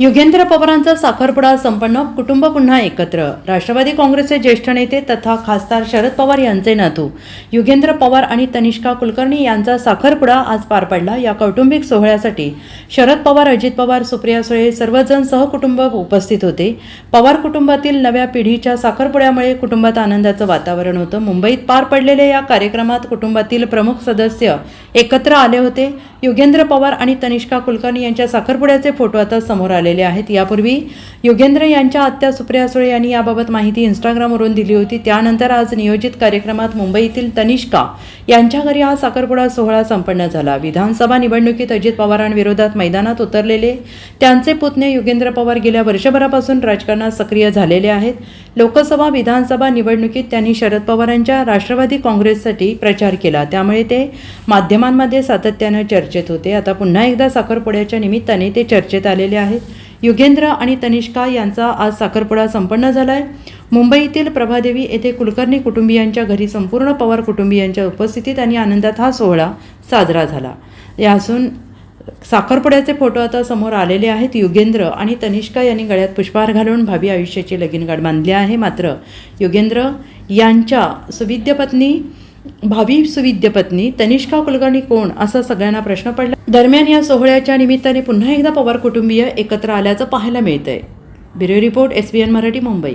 युगेंद्र पवारांचा साखरपुडा संपन्न, कुटुंब पुन्हा एकत्र. राष्ट्रवादी काँग्रेसचे ज्येष्ठ नेते तथा खासदार शरद पवार यांचे नातू युगेंद्र पवार आणि तनिष्का कुलकर्णी यांचा साखरपुडा आज पार पडला. या कौटुंबिक सोहळ्यासाठी शरद पवार, अजित पवार, सुप्रिया सुळे सर्वजण सहकुटुंब उपस्थित होते. पवार कुटुंबातील नव्या पिढीच्या साखरपुड्यामुळे कुटुंबात आनंदाचं वातावरण होतं. मुंबईत पार पडलेल्या या कार्यक्रमात कुटुंबातील प्रमुख सदस्य एकत्र आले होते. युगेंद्र पवार आणि तनिष्का कुलकर्णी यांच्या साखरपुड्याचे फोटो आता समोर आलेले आहेत. यापूर्वी युगेंद्र यांच्या आत्या सुप्रिया सुळे यांनी याबाबत माहिती इंस्टाग्रामवरून दिली होती. त्यानंतर आज नियोजित कार्यक्रमात मुंबईतील तनिष्का यांच्या घरी हा साखरपुडा सोहळा संपन्न झाला. विधानसभा निवडणुकीत अजित पवारांविरोधात मैदानात उतरलेले त्यांचे पुतणे युगेंद्र पवार गेल्या वर्षभरापासून राजकारणात सक्रिय झालेले आहेत. लोकसभा, विधानसभा निवडणुकीत त्यांनी शरद पवारांच्या राष्ट्रवादी काँग्रेससाठी प्रचार केला, त्यामुळे ते माध्यमांमध्ये सातत्यानं चर्चेत होते. आता पुन्हा एकदा साखरपुड्याच्या निमित्ताने ते चर्चेत आलेले आहेत. युगेंद्र आणि तनिष्का यांचा आज साखरपुडा संपन्न झाला आहे. मुंबईतील प्रभादेवी येथे कुलकर्णी कुटुंबियांच्या घरी संपूर्ण पवार कुटुंबियांच्या उपस्थितीत आणि आनंदात हा सोहळा साजरा झाला. यासून साखरपुड्याचे फोटो आता समोर आलेले आहेत. युगेंद्र आणि तनिष्का यांनी गळ्यात पुष्पहार घालून भावी आयुष्याची लगीनगाठ बांधली आहे. मात्र युगेंद्र यांच्या भावी सुविद्य पत्नी तनिष्का कुलकर्णी कोण, असा सगळ्यांना प्रश्न पडला. दरम्यान या सोहळ्याच्या निमित्ताने पुन्हा एकदा पवार कुटुंबीय एकत्र आल्याचं पाहायला मिळतंय. Bureau report, SBN Marathi, Mumbai.